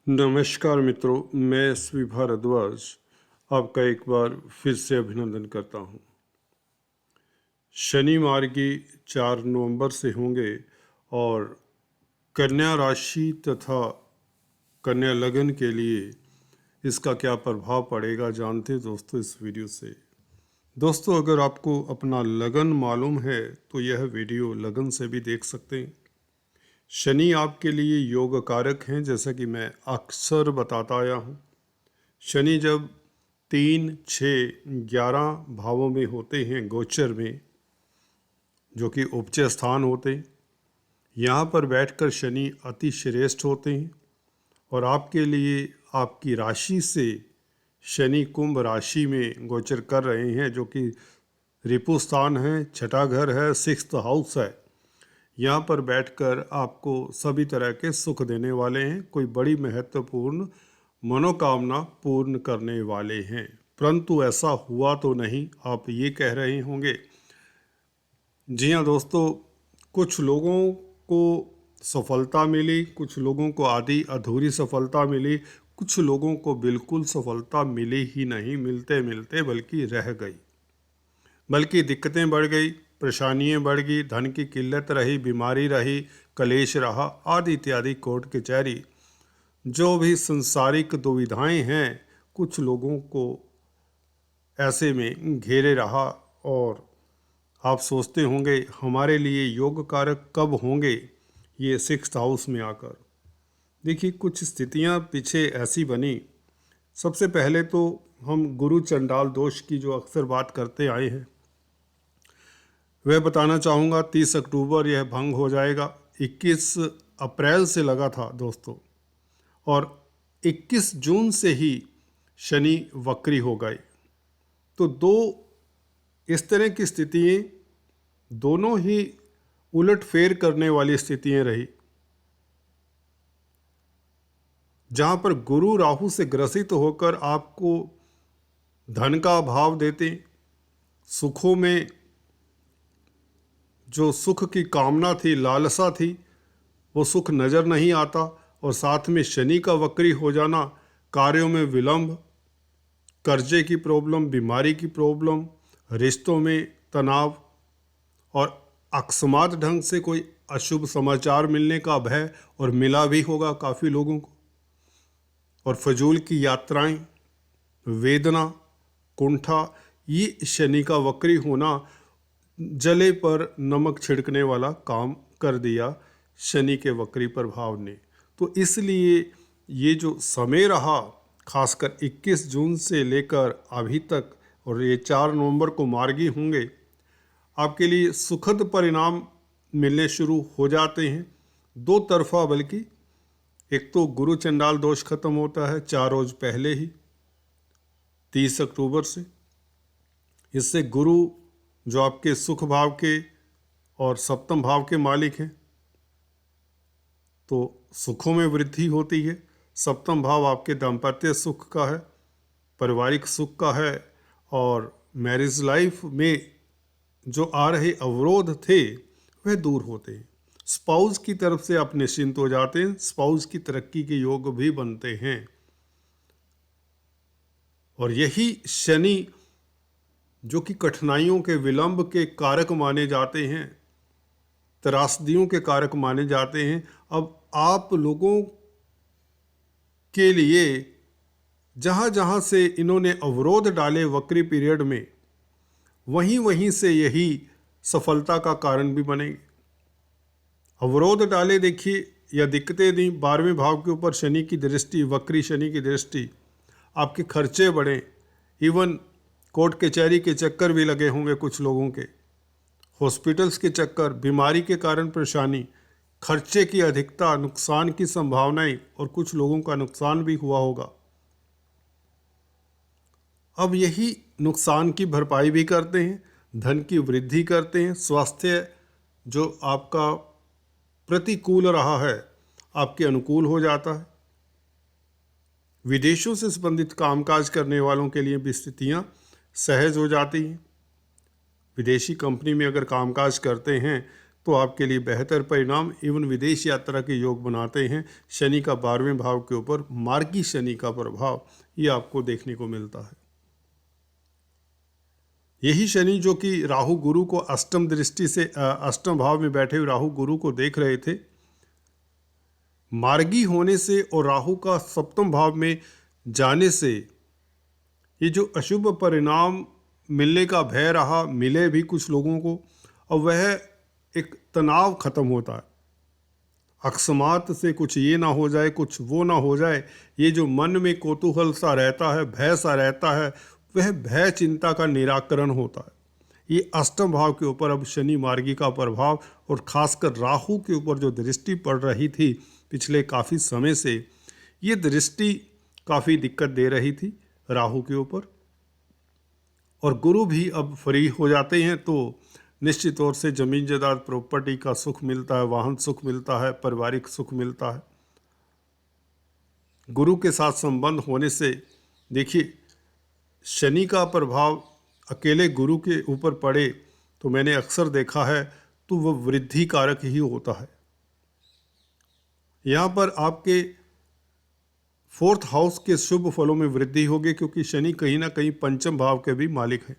नमस्कार मित्रों, मैं एस.वी. भारद्वाज आपका एक बार फिर से अभिनंदन करता हूं। शनि मार्गी 4 नवंबर से होंगे और कन्या राशि तथा कन्या लगन के लिए इसका क्या प्रभाव पड़ेगा जानते हैं दोस्तों इस वीडियो से। दोस्तों, अगर आपको अपना लगन मालूम है तो यह वीडियो लगन से भी देख सकते हैं। शनि आपके लिए योग कारक हैं, जैसा कि मैं अक्सर बताता आया हूँ। शनि जब 3, 6, 11 भावों में होते हैं गोचर में, जो कि उपचय स्थान होते हैं, यहाँ पर बैठकर शनि अति श्रेष्ठ होते हैं और आपके लिए आपकी राशि से शनि कुंभ राशि में गोचर कर रहे हैं, जो कि रिपु स्थान है, छठा घर है, 6th हाउस है। यहाँ पर बैठकर आपको सभी तरह के सुख देने वाले हैं, कोई बड़ी महत्वपूर्ण मनोकामना पूर्ण करने वाले हैं। परंतु ऐसा हुआ तो नहीं, आप ये कह रहे होंगे। जी हाँ दोस्तों, कुछ लोगों को सफलता मिली, कुछ लोगों को आधी अधूरी सफलता मिली, कुछ लोगों को बिल्कुल सफलता मिली ही नहीं, मिलते मिलते बल्कि रह गई, बल्कि दिक्कतें बढ़ गई, परेशानियाँ बढ़ गई, धन की किल्लत रही, बीमारी रही, कलेश रहा, आदि इत्यादि कोर्ट कचहरी, जो भी संसारिक दुविधाएं हैं, कुछ लोगों को ऐसे में घेरे रहा। और आप सोचते होंगे हमारे लिए योग कारक कब होंगे ये 6th हाउस में आकर। देखिए, कुछ स्थितियां पीछे ऐसी बनी। सबसे पहले तो हम गुरु चंडाल दोष की जो अक्सर बात करते आए हैं वह बताना चाहूँगा। 30 अक्टूबर यह भंग हो जाएगा। 21 अप्रैल से लगा था दोस्तों, और 21 जून से ही शनि वक्री हो गए। तो दो इस तरह की स्थितियाँ, दोनों ही उलट फेर करने वाली स्थितियाँ रही, जहाँ पर गुरु राहु से ग्रसित होकर आपको धन का अभाव देते, सुखों में जो सुख की कामना थी, लालसा थी, वो सुख नज़र नहीं आता। और साथ में शनि का वक्री हो जाना, कार्यों में विलंब, कर्जे की प्रॉब्लम, बीमारी की प्रॉब्लम, रिश्तों में तनाव और अकस्मात ढंग से कोई अशुभ समाचार मिलने का भय, और मिला भी होगा काफ़ी लोगों को। और फजूल की यात्राएं, वेदना, कुंठा, ये शनि का वक्री होना जले पर नमक छिड़कने वाला काम कर दिया शनि के वक्री प्रभाव ने। तो इसलिए ये जो समय रहा, खासकर 21 जून से लेकर अभी तक, और ये 4 नवंबर को मार्गी होंगे, आपके लिए सुखद परिणाम मिलने शुरू हो जाते हैं, दो तरफा। बल्कि एक तो गुरु चंडाल दोष खत्म होता है 4 रोज पहले ही, 30 अक्टूबर से। इससे गुरु जो आपके सुख भाव के और सप्तम भाव के मालिक हैं, तो सुखों में वृद्धि होती है। सप्तम भाव आपके दाम्पत्य सुख का है, पारिवारिक सुख का है, और मैरिज लाइफ में जो आ रहे अवरोध थे वह दूर होते हैं। स्पाउस की तरफ से आप निश्चिंत हो जाते हैं, स्पाउस की तरक्की के योग भी बनते हैं। और यही शनि जो कि कठिनाइयों के विलंब के कारक माने जाते हैं, त्रासदियों के कारक माने जाते हैं, अब आप लोगों के लिए जहाँ जहाँ से इन्होंने अवरोध डाले वक्री पीरियड में, वहीं वहीं से यही सफलता का कारण भी बनेंगे। अवरोध डाले, देखिए, या दिक्कतें दी, 12वें भाव के ऊपर शनि की दृष्टि, वक्री शनि की दृष्टि, आपके खर्चे बढ़े, इवन कोर्ट कचहरी के चक्कर भी लगे होंगे कुछ लोगों के, हॉस्पिटल्स के चक्कर, बीमारी के कारण परेशानी, खर्चे की अधिकता, नुकसान की संभावनाएं, और कुछ लोगों का नुकसान भी हुआ होगा। अब यही नुकसान की भरपाई भी करते हैं, धन की वृद्धि करते हैं। स्वास्थ्य जो आपका प्रतिकूल रहा है आपके अनुकूल हो जाता है। विदेशों से संबंधित कामकाज करने वालों के लिए भी स्थितियाँ सहज हो जाती हैं। विदेशी कंपनी में अगर कामकाज करते हैं तो आपके लिए बेहतर परिणाम एवं विदेश यात्रा के योग बनाते हैं। शनि का 12वें भाव के ऊपर मार्गी शनि का प्रभाव ये आपको देखने को मिलता है। यही शनि जो कि राहु गुरु को अष्टम दृष्टि से अष्टम भाव में बैठे हुए राहु गुरु को देख रहे थे, मार्गी होने से और राहु का सप्तम भाव में जाने से ये जो अशुभ परिणाम मिलने का भय रहा, मिले भी कुछ लोगों को, और वह एक तनाव खत्म होता है। अकस्मात से कुछ ये ना हो जाए, कुछ वो ना हो जाए, ये जो मन में कौतूहल सा रहता है, भय सा रहता है, वह भय चिंता का निराकरण होता है। ये अष्टम भाव के ऊपर अब शनि मार्गी का प्रभाव और खासकर राहु के ऊपर जो दृष्टि पड़ रही थी पिछले काफ़ी समय से, ये दृष्टि काफ़ी दिक्कत दे रही थी राहु के ऊपर। और गुरु भी अब फ्री हो जाते हैं तो निश्चित तौर से जमीन जायदाद प्रॉपर्टी का सुख मिलता है, वाहन सुख मिलता है, पारिवारिक सुख मिलता है। गुरु के साथ संबंध होने से देखिए, शनि का प्रभाव अकेले गुरु के ऊपर पड़े तो मैंने अक्सर देखा है तो वह वृद्धि कारक ही होता है। यहाँ पर आपके 4th हाउस के शुभ फलों में वृद्धि होगी, क्योंकि शनि कहीं ना कहीं पंचम भाव के भी मालिक हैं।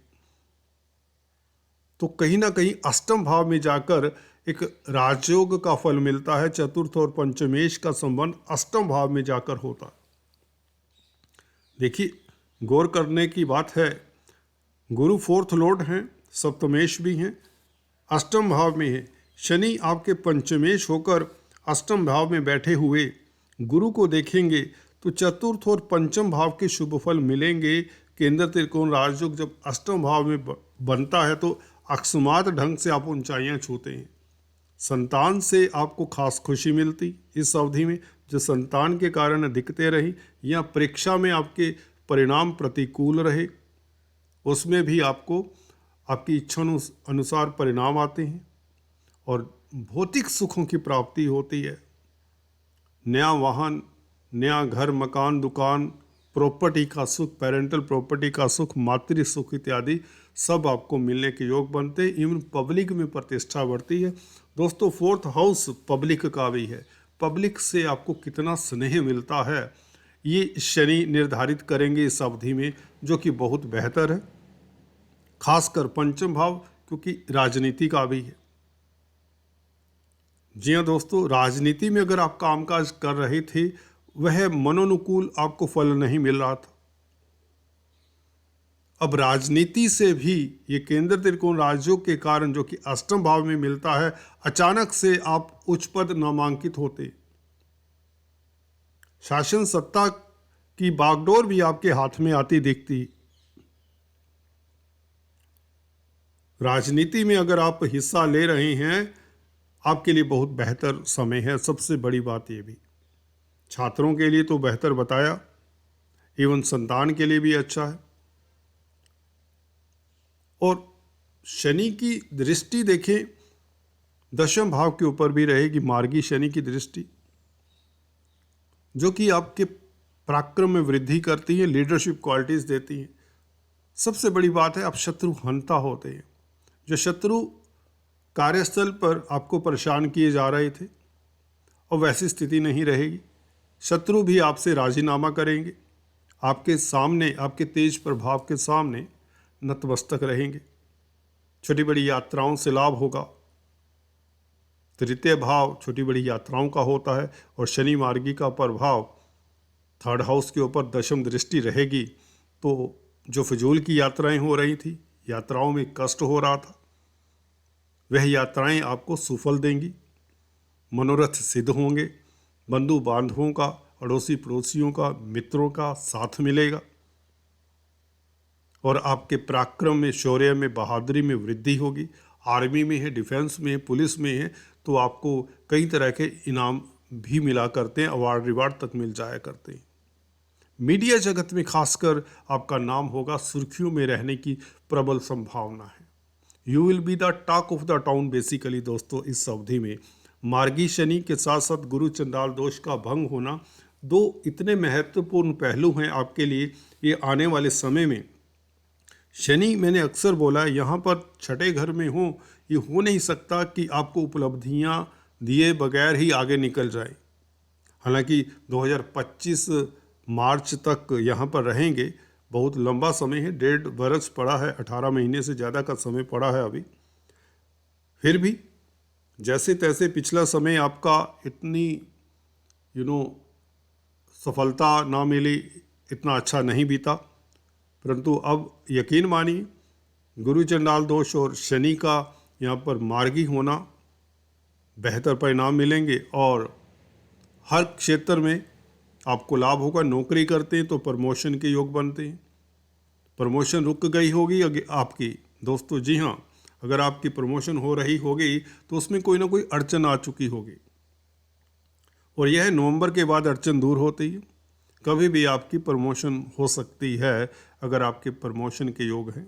तो कहीं ना कहीं अष्टम भाव में जाकर एक राजयोग का फल मिलता है। चतुर्थ और पंचमेश का संबंध अष्टम भाव में जाकर होता है। देखिए, गौर करने की बात है, गुरु 4th लॉर्ड हैं, सप्तमेश भी हैं, अष्टम भाव में है। शनि आपके पंचमेश होकर अष्टम भाव में बैठे हुए गुरु को देखेंगे तो चतुर्थ और पंचम भाव के शुभ फल मिलेंगे। केंद्र त्रिकोण राजयोग जब अष्टम भाव में बनता है तो अकस्मात ढंग से आप ऊंचाइयां छूते हैं। संतान से आपको खास खुशी मिलती इस अवधि में, जो संतान के कारण दिक्कतें रही या परीक्षा में आपके परिणाम प्रतिकूल रहे, उसमें भी आपको आपकी इच्छा अनुसार परिणाम आते हैं और भौतिक सुखों की प्राप्ति होती है। नया वाहन, नया घर, मकान, दुकान, प्रॉपर्टी का सुख, पेरेंटल प्रॉपर्टी का सुख, मातृ सुख इत्यादि सब आपको मिलने के योग बनते हैं। इवन पब्लिक में प्रतिष्ठा बढ़ती है। दोस्तों, 4th हाउस पब्लिक का भी है। पब्लिक से आपको कितना स्नेह मिलता है ये शनि निर्धारित करेंगे इस अवधि में, जो कि बहुत बेहतर है। खासकर पंचम भाव, क्योंकि राजनीति का भी है। जी हाँ दोस्तों, राजनीति में अगर आप कामकाज कर रहे थे, वह मनोनुकूल आपको फल नहीं मिल रहा था। अब राजनीति से भी ये केंद्र त्रिकोण राजयोग के कारण, जो कि अष्टम भाव में मिलता है, अचानक से आप उच्च पद नामांकित होते। शासन सत्ता की बागडोर भी आपके हाथ में आती दिखती। राजनीति में अगर आप हिस्सा ले रहे हैं, आपके लिए बहुत बेहतर समय है। सबसे बड़ी बात ये भी, छात्रों के लिए तो बेहतर बताया, एवं संतान के लिए भी अच्छा है। और शनि की दृष्टि देखें, दशम भाव के ऊपर भी रहेगी मार्गी शनि की दृष्टि, जो कि आपके पराक्रम में वृद्धि करती है, लीडरशिप क्वालिटीज देती है। सबसे बड़ी बात है, आप शत्रु हंता होते हैं। जो शत्रु कार्यस्थल पर आपको परेशान किए जा रहे थे, और वैसी स्थिति नहीं रहेगी। शत्रु भी आपसे राजीनामा करेंगे, आपके सामने, आपके तेज प्रभाव के सामने नतमस्तक रहेंगे। छोटी बड़ी यात्राओं से लाभ होगा। तृतीय भाव छोटी बड़ी यात्राओं का होता है, और शनि मार्गी का प्रभाव 3rd हाउस के ऊपर दशम दृष्टि रहेगी। तो जो फिजूल की यात्राएं हो रही थी, यात्राओं में कष्ट हो रहा था, वह यात्राएं आपको सुफल देंगी। मनोरथ सिद्ध होंगे। बंधु बांधवों का, अड़ोसी पड़ोसियों का, मित्रों का साथ मिलेगा, और आपके पराक्रम में, शौर्य में, बहादुरी में वृद्धि होगी। आर्मी में है, डिफेंस में है, पुलिस में है, तो आपको कई तरह के इनाम भी मिला करते हैं, अवार्ड रिवार्ड तक मिल जाया करते हैं। मीडिया जगत में खासकर आपका नाम होगा, सुर्खियों में रहने की प्रबल संभावना है। You will be the talk of the town basically. दोस्तों, इस अवधि में मार्गी शनि के साथ साथ गुरु चंडाल दोष का भंग होना, दो इतने महत्वपूर्ण पहलू हैं आपके लिए। ये आने वाले समय में शनि मैंने अक्सर बोला है यहाँ पर छठे घर में हो, ये हो नहीं सकता कि आपको उपलब्धियाँ दिए बगैर ही आगे निकल जाए। हालांकि 2025 मार्च तक यहाँ पर रहेंगे, बहुत लंबा समय है, 1.5 बरस पड़ा है, 18 महीने से ज़्यादा का समय पड़ा है अभी। फिर भी जैसे तैसे पिछला समय आपका इतनी सफलता ना मिली, इतना अच्छा नहीं बीता, परंतु अब यकीन मानिए गुरु चंडाल दोष और शनि का यहाँ पर मार्गी होना, बेहतर परिणाम मिलेंगे और हर क्षेत्र में आपको लाभ होगा। नौकरी करते हैं तो प्रमोशन के योग बनते हैं। प्रमोशन रुक गई होगी आपकी दोस्तों, जी हाँ, अगर आपकी प्रमोशन हो रही होगी तो उसमें कोई ना कोई अड़चन आ चुकी होगी और यह नवंबर के बाद अड़चन दूर होती है। कभी भी आपकी प्रमोशन हो सकती है अगर आपके प्रमोशन के योग हैं।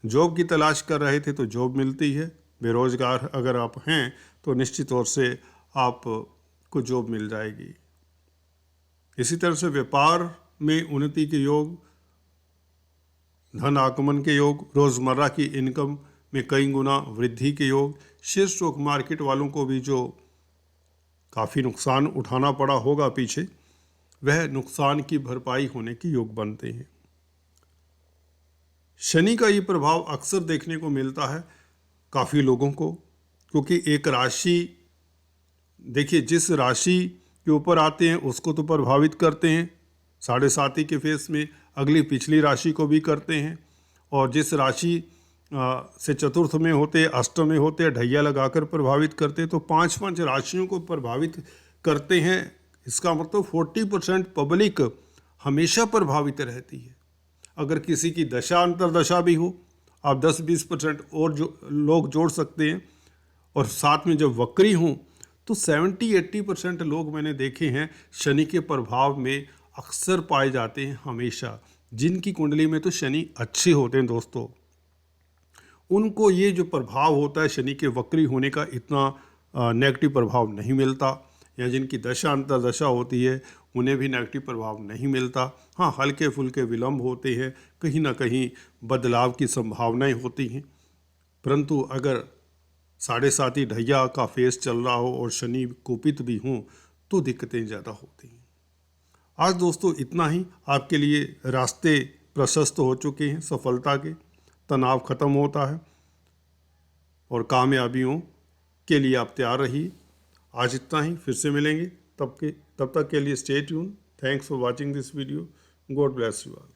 जॉब की तलाश कर रहे थे तो जॉब मिलती है। बेरोजगार अगर आप हैं तो निश्चित तौर से आपको जॉब मिल जाएगी। इसी तरह से व्यापार में उन्नति के योग, धन आगमन के योग, रोज़मर्रा की इनकम में कई गुना वृद्धि के योग। शेयर स्टॉक मार्केट वालों को भी जो काफ़ी नुकसान उठाना पड़ा होगा पीछे, वह नुकसान की भरपाई होने के योग बनते हैं। शनि का ये प्रभाव अक्सर देखने को मिलता है काफ़ी लोगों को, क्योंकि एक राशि, देखिए जिस राशि के ऊपर आते हैं उसको तो प्रभावित करते हैं, 7.5 के फेस में अगली पिछली राशि को भी करते हैं, और जिस राशि से चतुर्थ में होते, अष्टम में होते, ढैया लगाकर प्रभावित करते, तो 5 राशियों को प्रभावित करते हैं। इसका मतलब 40% पब्लिक हमेशा प्रभावित रहती है। अगर किसी की दशा अंतरदशा भी हो, आप 10-20% और जो लोग जोड़ सकते हैं, और साथ में जब वक्री हों तो 70-80% लोग मैंने देखे हैं शनि के प्रभाव में अक्सर पाए जाते हैं हमेशा। जिनकी कुंडली में तो शनि अच्छे होते हैं दोस्तों, उनको ये जो प्रभाव होता है शनि के वक्री होने का, इतना नेगेटिव प्रभाव नहीं मिलता, या जिनकी दशा अंतरदशा होती है उन्हें भी नेगेटिव प्रभाव नहीं मिलता। हाँ, हल्के फुल्के विलम्ब होते हैं, कहीं ना कहीं बदलाव की संभावनाएं होती हैं, परंतु अगर 7.5 ढैया का फेस चल रहा हो और शनि कुपित भी हों तो दिक्कतें ज़्यादा होती हैं। आज दोस्तों इतना ही, आपके लिए रास्ते प्रशस्त हो चुके हैं सफलता के, तनाव खत्म होता है और कामयाबियों के लिए आप तैयार रहिए। आज इतना ही, फिर से मिलेंगे, तब तक के लिए stay tune. Thanks for watching this video. God bless you all.